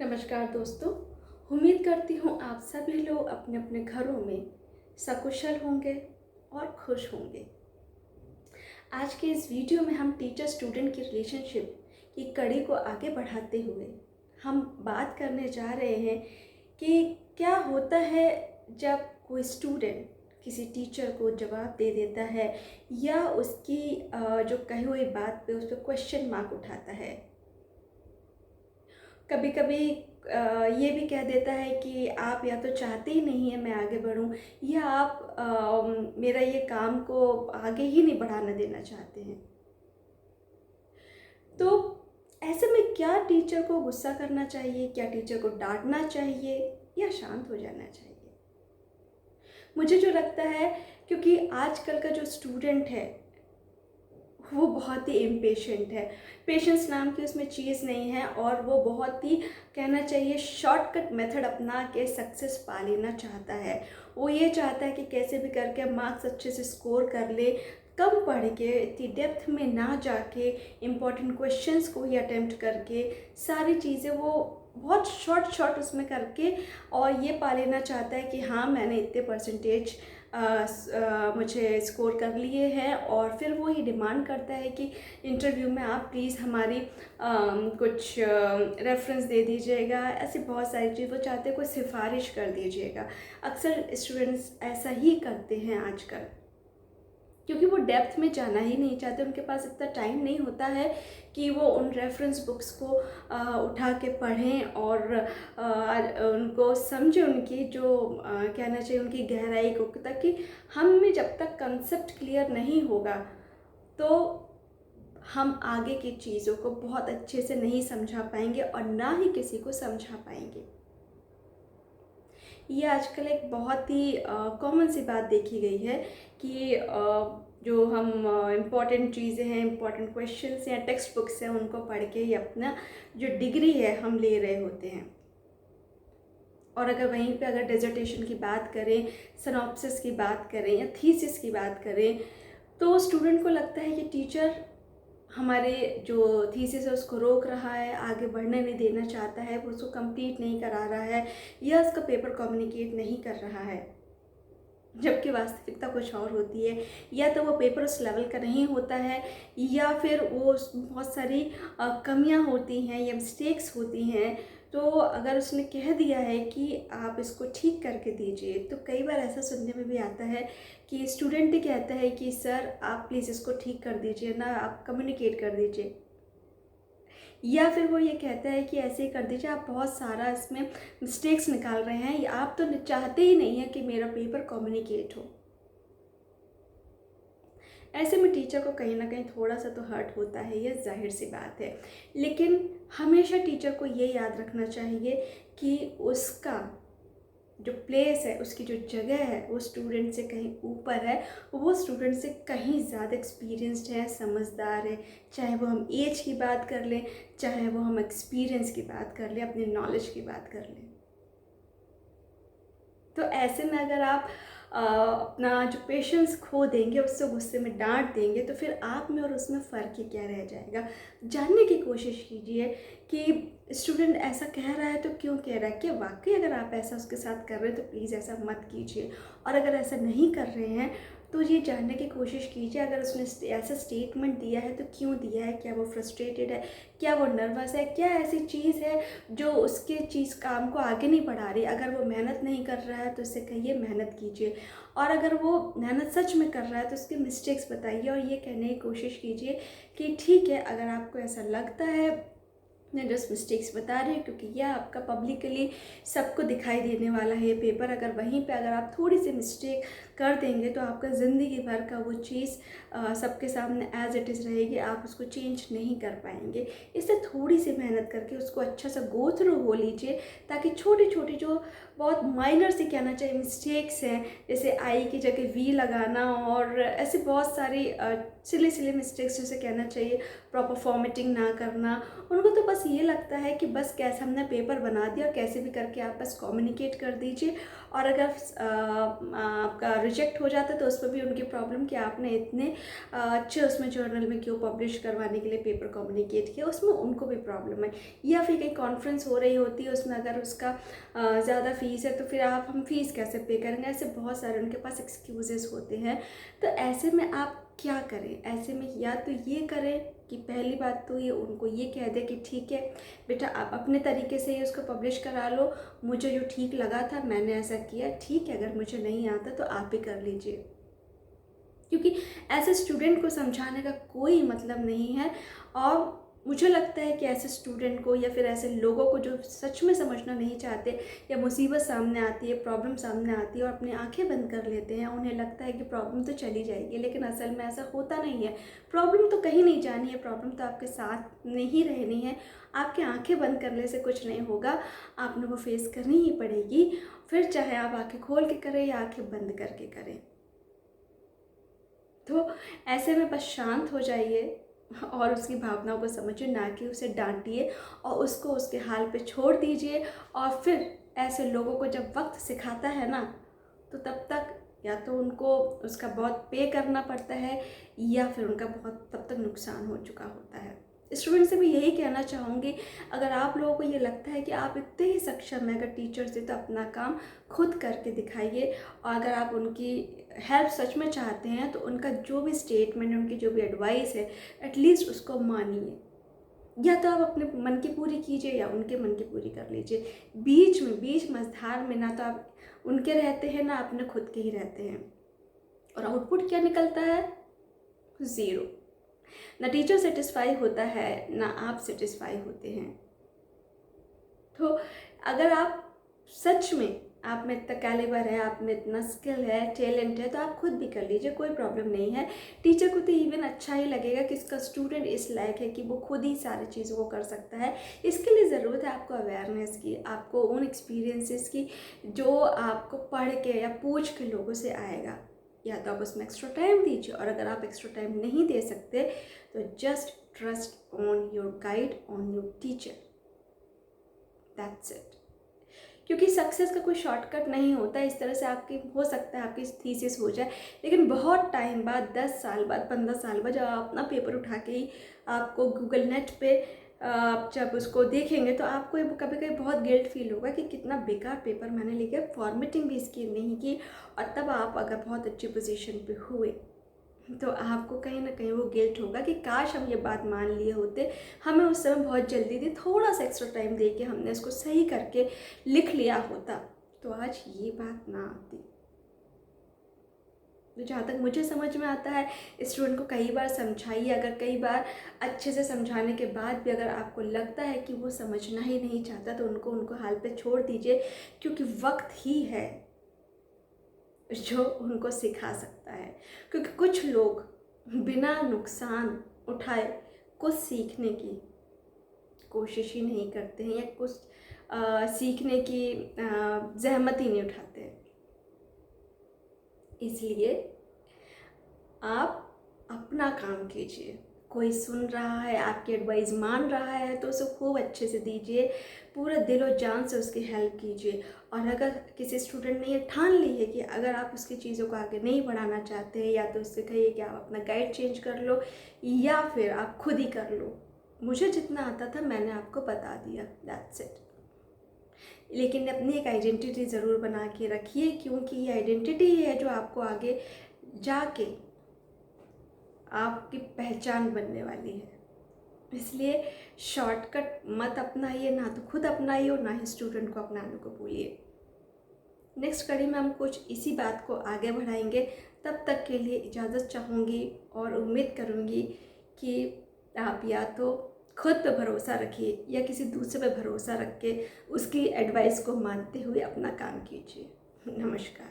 नमस्कार दोस्तों। उम्मीद करती हूँ आप सभी लोग अपने अपने घरों में सकुशल होंगे और खुश होंगे। आज के इस वीडियो में हम टीचर स्टूडेंट की रिलेशनशिप की कड़ी को आगे बढ़ाते हुए हम बात करने जा रहे हैं कि क्या होता है जब कोई स्टूडेंट किसी टीचर को जवाब दे देता है या उसकी जो कही हुई बात पे उस पर क्वेश्चन मार्क उठाता है। कभी कभी ये भी कह देता है कि आप या तो चाहते ही नहीं है मैं आगे बढ़ूं या आप मेरा ये काम को आगे ही नहीं बढ़ाना देना चाहते हैं। तो ऐसे में क्या टीचर को गुस्सा करना चाहिए, क्या टीचर को डांटना चाहिए या शांत हो जाना चाहिए? मुझे जो लगता है, क्योंकि आजकल का जो स्टूडेंट है वो बहुत ही इम्पेशेंट है। पेशेंस नाम की उसमें चीज़ नहीं है और वो बहुत ही कहना चाहिए शॉर्टकट मेथड अपना के सक्सेस पा लेना चाहता है। वो ये चाहता है कि कैसे भी करके मार्क्स अच्छे से स्कोर कर ले, कम पढ़ के इतनी डेप्थ में ना जाके इम्पॉर्टेंट क्वेश्चंस को ही अटेम्प्ट करके सारी चीज़ें वो बहुत शॉर्ट उसमें करके और ये पा लेना चाहता है कि हाँ मैंने इतने परसेंटेज मुझे स्कोर कर लिए हैं। और फिर वो ये डिमांड करता है कि इंटरव्यू में आप प्लीज़ हमारी कुछ रेफरेंस दे दीजिएगा। ऐसी बहुत सारी चीज़ वो चाहते हैं, कोई सिफारिश कर दीजिएगा। अक्सर स्टूडेंट्स ऐसा ही करते हैं आजकल, क्योंकि वो डेप्थ में जाना ही नहीं चाहते। उनके पास इतना टाइम नहीं होता है कि वो उन रेफरेंस बुक्स को उठा के पढ़ें और उनको समझें, उनकी जो कहना चाहिए उनकी गहराई को, ताकि हम में जब तक कंसेप्ट क्लियर नहीं होगा तो हम आगे की चीज़ों को बहुत अच्छे से नहीं समझा पाएंगे और ना ही किसी को समझा पाएंगे। ये आजकल एक बहुत ही कॉमन सी बात देखी गई है कि जो हम इम्पॉर्टेंट चीज़ें हैं, इम्पॉर्टेंट क्वेश्चंस हैं, टेक्स्ट बुक्स हैं, उनको पढ़ के ही अपना जो डिग्री है हम ले रहे होते हैं। और अगर वहीं पे अगर डिसर्टेशन की बात करें, सिनॉप्सिस की बात करें या थीसिस की बात करें, तो स्टूडेंट को लगता है कि टीचर हमारे जो थीसिस है उसको रोक रहा है, आगे बढ़ने नहीं देना चाहता है, वो उसको कंप्लीट नहीं करा रहा है या उसका पेपर कम्युनिकेट नहीं कर रहा है। जबकि वास्तविकता कुछ और होती है, या तो वो पेपर उस लेवल का नहीं होता है या फिर वो बहुत सारी कमियां होती हैं या मिस्टेक्स होती हैं। तो अगर उसने कह दिया है कि आप इसको ठीक करके दीजिए, तो कई बार ऐसा सुनने में भी आता है कि स्टूडेंट ही कहता है कि सर आप प्लीज़ इसको ठीक कर दीजिए ना, आप कम्युनिकेट कर दीजिए। या फिर वो ये कहता है कि ऐसे ही कर दीजिए, आप बहुत सारा इसमें मिस्टेक्स निकाल रहे हैं, या आप तो चाहते ही नहीं है कि मेरा पेपर कम्युनिकेट हो। ऐसे में टीचर को कहीं ना कहीं थोड़ा सा तो हर्ट होता है, ये जाहिर सी बात है। लेकिन हमेशा टीचर को ये याद रखना चाहिए कि उसका जो प्लेस है, उसकी जो जगह है वो स्टूडेंट से कहीं ऊपर है, वो स्टूडेंट से कहीं ज़्यादा एक्सपीरियंस्ड है, समझदार है। चाहे वो हम एज की बात कर लें, चाहे वो हम एक्सपीरियंस की बात कर लें, अपने नॉलेज की बात कर लें। तो ऐसे में अगर आप अपना जो पेशेंस खो देंगे, उससे गुस्से में डांट देंगे, तो फिर आप में और उसमें फ़र्क ही क्या रह जाएगा। जानने की कोशिश कीजिए कि स्टूडेंट ऐसा कह रहा है तो क्यों कह रहा है, कि वाकई अगर आप ऐसा उसके साथ कर रहे हैं तो प्लीज़ ऐसा मत कीजिए। और अगर ऐसा नहीं कर रहे हैं तो ये जानने की कोशिश कीजिए, अगर उसने ऐसा स्टेटमेंट दिया है तो क्यों दिया है, क्या वो फ्रस्ट्रेटेड है, क्या वो नर्वस है, क्या ऐसी चीज़ है जो उसके काम को आगे नहीं बढ़ा रही। अगर वो मेहनत नहीं कर रहा है तो उससे कहिए मेहनत कीजिए, और अगर वो मेहनत सच में कर रहा है तो उसके मिस्टेक्स बताइए और ये कहने की कोशिश कीजिए कि ठीक है, अगर आपको ऐसा लगता है मैं जस्ट मिस्टेक्स बता रही हूँ, क्योंकि यह आपका पब्लिकली सबको दिखाई देने वाला है ये पेपर। अगर वहीं पे अगर आप थोड़ी सी मिस्टेक कर देंगे तो आपका ज़िंदगी भर का वो चीज़ सबके सामने एज इट इज़ रहेगी, आप उसको चेंज नहीं कर पाएंगे। इससे थोड़ी सी मेहनत करके उसको अच्छा सा गो थ्रू हो लीजिए, ताकि छोटी छोटी जो बहुत माइनर सी कहना चाहिए मिस्टेक्स हैं, जैसे आई की जगह वी लगाना और ऐसे बहुत सारी सिली सिली मिस्टेक्स जैसे कहना चाहिए, प्रॉपर फॉर्मेटिंग ना करना। उनको तो बस ये लगता है कि बस कैसे हमने पेपर बना दिया, कैसे भी करके आप बस कम्युनिकेट कर दीजिए। और अगर आपका रिजेक्ट हो जाता है तो उस पर भी उनकी प्रॉब्लम कि आपने इतने अच्छे उसमें जर्नल में क्यों पब्लिश करवाने के लिए पेपर कम्युनिकेट किया, उसमें उनको भी प्रॉब्लम है। या फिर कहीं कॉन्फ्रेंस हो रही होती है, उसमें अगर उसका ज़्यादा फ़ीस है तो फिर हम फ़ीस कैसे पे करेंगे, ऐसे बहुत सारे उनके पास एक्सक्यूजेस होते हैं। तो ऐसे में आप क्या करें? ऐसे में या तो ये करें कि पहली बात तो ये उनको ये कह दे कि ठीक है बेटा, आप अपने तरीके से ही उसको पब्लिश करा लो, मुझे जो ठीक लगा था मैंने ऐसा किया, ठीक है, अगर मुझे नहीं आता तो आप ही कर लीजिए। क्योंकि ऐसे स्टूडेंट को समझाने का कोई मतलब नहीं है। और मुझे लगता है कि ऐसे स्टूडेंट को या फिर ऐसे लोगों को जो सच में समझना नहीं चाहते, या मुसीबत सामने आती है, प्रॉब्लम सामने आती है और अपनी आंखें बंद कर लेते हैं, उन्हें लगता है कि प्रॉब्लम तो चली जाएगी, लेकिन असल में ऐसा होता नहीं है। प्रॉब्लम तो कहीं नहीं जानी है, प्रॉब्लम तो आपके साथ में ही रहनी है। आपकी आंखें बंद करने से कुछ नहीं होगा, आपने वो फेस करनी ही पड़ेगी, फिर चाहे आप आंखें खोल के करें या आंखें बंद करके करें। तो ऐसे में बस शांत हो जाइए और उसकी भावनाओं को समझिए, ना कि उसे डांटिए, और उसको उसके हाल पे छोड़ दीजिए। और फिर ऐसे लोगों को जब वक्त सिखाता है ना, तो तब तक या तो उनको उसका बहुत पे करना पड़ता है, या फिर उनका बहुत तब तक नुकसान हो चुका होता है। स्टूडेंट से भी यही कहना चाहूँगी, अगर आप लोगों को ये लगता है कि आप इतने ही सक्षम हैं अगर टीचर से, तो अपना काम खुद करके दिखाइए। और अगर आप उनकी हेल्प सच में चाहते हैं तो उनका जो भी स्टेटमेंट है, उनकी जो भी एडवाइस है, एटलीस्ट उसको मानिए। या तो आप अपने मन की पूरी कीजिए या उनके मन की पूरी कर लीजिए। बीच मझधार में ना तो आप उनके रहते हैं ना अपने खुद के ही रहते हैं। और आउटपुट क्या निकलता है? ज़ीरो। ना टीचर सेटिस्फाई होता है, ना आप सेटिस्फाई होते हैं। तो अगर आप सच में, आप में इतना कैलिबर है, आप में इतना स्किल है, टैलेंट है, तो आप खुद भी कर लीजिए, कोई प्रॉब्लम नहीं है। टीचर को तो इवन अच्छा ही लगेगा कि इसका स्टूडेंट इस लायक है कि वो खुद ही सारी चीज़ों को कर सकता है। इसके लिए ज़रूरत है आपको अवेयरनेस की, आपको उन एक्सपीरियंसेस की जो आपको पढ़ के या पूछ के लोगों से आएगा। या तो आप उसमें एक्स्ट्रा टाइम दीजिए, और अगर आप एक्स्ट्रा टाइम नहीं दे सकते तो just trust on your guide, on your teacher, that's it. क्योंकि सक्सेस का कोई शॉर्टकट नहीं होता। इस तरह से आपकी हो सकता है आपकी थीसिस हो जाए, लेकिन बहुत टाइम बाद, 10 साल बाद, 15 साल बाद, जब आप अपना पेपर उठा के ही आपको गूगल नेट पे आप जब उसको देखेंगे तो आपको कभी कभी बहुत गिल्ट फील होगा कि कितना बेकार पेपर मैंने लिखा, फॉर्मेटिंग भी इसकी नहीं की। और तब आप अगर बहुत अच्छी पोजीशन पे हुए तो आपको कहीं ना कहीं वो गिल्ट होगा कि काश हम ये बात मान लिए होते, हमें उस समय बहुत जल्दी थी, थोड़ा सा एक्स्ट्रा टाइम दे के हमने इसको सही करके लिख लिया होता तो आज ये बात ना आती। तो जहाँ तक मुझे समझ में आता है, स्टूडेंट को कई बार समझाइए। अगर कई बार अच्छे से समझाने के बाद भी अगर आपको लगता है कि वो समझना ही नहीं चाहता, तो उनको हाल पे छोड़ दीजिए, क्योंकि वक्त ही है जो उनको सिखा सकता है। क्योंकि कुछ लोग बिना नुकसान उठाए कुछ सीखने की कोशिश ही नहीं करते हैं, या कुछ सीखने की जहमत ही नहीं उठाते हैं। इसलिए आप अपना काम कीजिए। कोई सुन रहा है, आपकी एडवाइस मान रहा है, तो उसे खूब अच्छे से दीजिए, पूरे दिलो जान से उसकी हेल्प कीजिए। और अगर किसी स्टूडेंट ने ये ठान ली है कि अगर आप उसकी चीज़ों को आगे नहीं बढ़ाना चाहते हैं, या तो उससे कहिए कि आप अपना गाइड चेंज कर लो, या फिर आप खुद ही कर लो। मुझे जितना आता था मैंने आपको बता दिया, दैट्स इट। लेकिन अपनी एक आइडेंटिटी ज़रूर बना के रखिए, क्योंकि ये आइडेंटिटी ही है जो आपको आगे जाके आपकी पहचान बनने वाली है। इसलिए शॉर्टकट मत अपनाइए, ना तो खुद अपनाइए और ना ही स्टूडेंट को अपनाने को भूलिए। नेक्स्ट कड़ी में हम कुछ इसी बात को आगे बढ़ाएंगे। तब तक के लिए इजाज़त चाहूँगी और उम्मीद करूँगी कि आप या तो खुद पे भरोसा रखिए या किसी दूसरे पे भरोसा रख के उसकी एडवाइस को मानते हुए अपना काम कीजिए। नमस्कार।